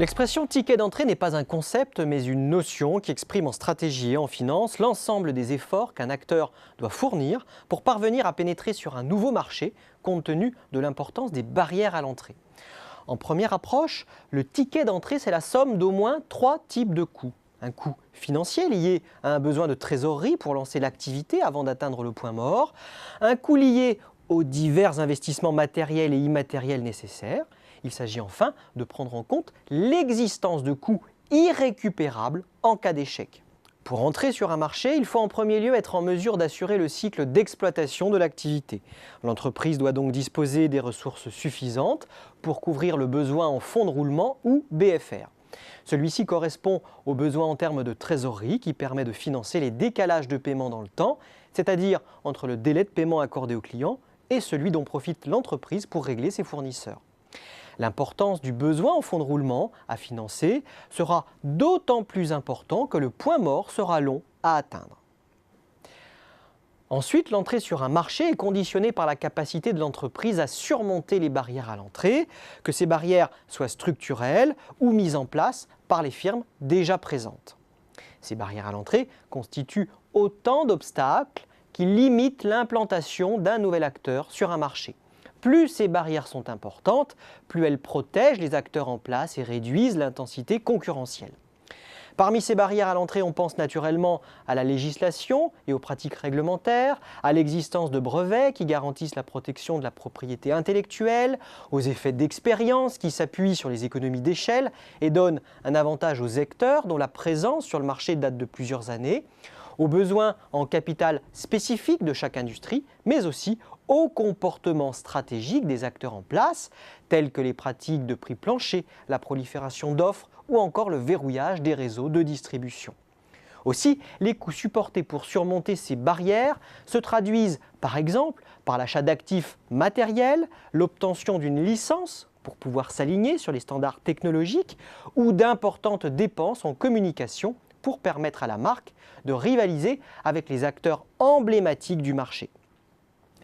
L'expression ticket d'entrée n'est pas un concept, mais une notion qui exprime en stratégie et en finance l'ensemble des efforts qu'un acteur doit fournir pour parvenir à pénétrer sur un nouveau marché, compte tenu de l'importance des barrières à l'entrée. En première approche, le ticket d'entrée, c'est la somme d'au moins 3 types de coûts. Un coût financier lié à un besoin de trésorerie pour lancer l'activité avant d'atteindre le point mort, un coût lié aux divers investissements matériels et immatériels nécessaires. Il s'agit enfin de prendre en compte l'existence de coûts irrécupérables en cas d'échec. Pour entrer sur un marché, il faut en premier lieu être en mesure d'assurer le cycle d'exploitation de l'activité. L'entreprise doit donc disposer des ressources suffisantes pour couvrir le besoin en fonds de roulement ou BFR. Celui-ci correspond au besoin en termes de trésorerie qui permet de financer les décalages de paiement dans le temps, c'est-à-dire entre le délai de paiement accordé au client et celui dont profite l'entreprise pour régler ses fournisseurs. L'importance du besoin en fonds de roulement à financer sera d'autant plus important que le point mort sera long à atteindre. Ensuite, l'entrée sur un marché est conditionnée par la capacité de l'entreprise à surmonter les barrières à l'entrée, que ces barrières soient structurelles ou mises en place par les firmes déjà présentes. Ces barrières à l'entrée constituent autant d'obstacles qui limitent l'implantation d'un nouvel acteur sur un marché. Plus ces barrières sont importantes, plus elles protègent les acteurs en place et réduisent l'intensité concurrentielle. Parmi ces barrières à l'entrée, on pense naturellement à la législation et aux pratiques réglementaires, à l'existence de brevets qui garantissent la protection de la propriété intellectuelle, aux effets d'expérience qui s'appuient sur les économies d'échelle et donnent un avantage aux acteurs dont la présence sur le marché date de plusieurs années, aux besoins en capital spécifique de chaque industrie, mais aussi aux comportements stratégiques des acteurs en place, tels que les pratiques de prix plancher, la prolifération d'offres ou encore le verrouillage des réseaux de distribution. Aussi, les coûts supportés pour surmonter ces barrières se traduisent par exemple par l'achat d'actifs matériels, l'obtention d'une licence pour pouvoir s'aligner sur les standards technologiques ou d'importantes dépenses en communication pour permettre à la marque de rivaliser avec les acteurs emblématiques du marché.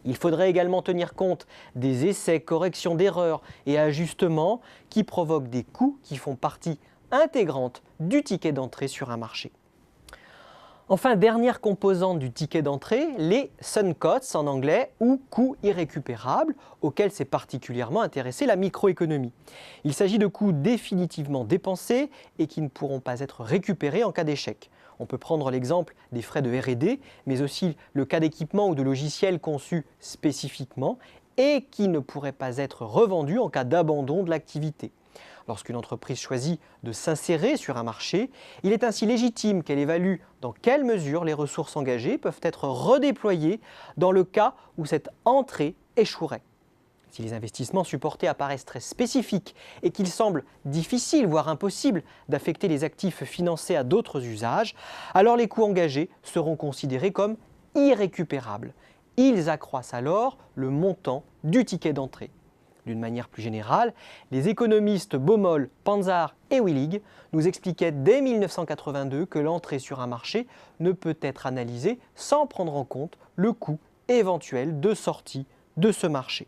Il faudrait également tenir compte des essais, corrections d'erreurs et ajustements qui provoquent des coûts qui font partie intégrante du ticket d'entrée sur un marché. Enfin, dernière composante du ticket d'entrée, les sunk costs en anglais ou coûts irrécupérables auxquels s'est particulièrement intéressée la microéconomie. Il s'agit de coûts définitivement dépensés et qui ne pourront pas être récupérés en cas d'échec. On peut prendre l'exemple des frais de R&D, mais aussi le cas d'équipements ou de logiciels conçus spécifiquement et qui ne pourraient pas être revendus en cas d'abandon de l'activité. Lorsqu'une entreprise choisit de s'insérer sur un marché, il est ainsi légitime qu'elle évalue dans quelle mesure les ressources engagées peuvent être redéployées dans le cas où cette entrée échouerait. Si les investissements supportés apparaissent très spécifiques et qu'il semble difficile, voire impossible, d'affecter les actifs financés à d'autres usages, alors les coûts engagés seront considérés comme irrécupérables. Ils accroissent alors le montant du ticket d'entrée. D'une manière plus générale, les économistes Baumol, Panzar et Willig nous expliquaient dès 1982 que l'entrée sur un marché ne peut être analysée sans prendre en compte le coût éventuel de sortie de ce marché.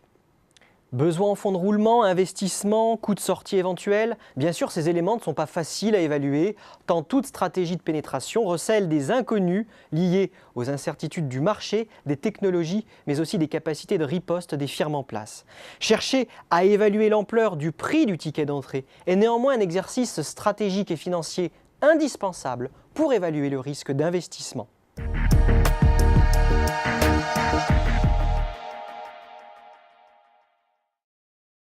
Besoin en fonds de roulement, investissement, coût de sortie éventuel, bien sûr ces éléments ne sont pas faciles à évaluer, tant toute stratégie de pénétration recèle des inconnus liés aux incertitudes du marché, des technologies, mais aussi des capacités de riposte des firmes en place. Chercher à évaluer l'ampleur du prix du ticket d'entrée est néanmoins un exercice stratégique et financier indispensable pour évaluer le risque d'investissement.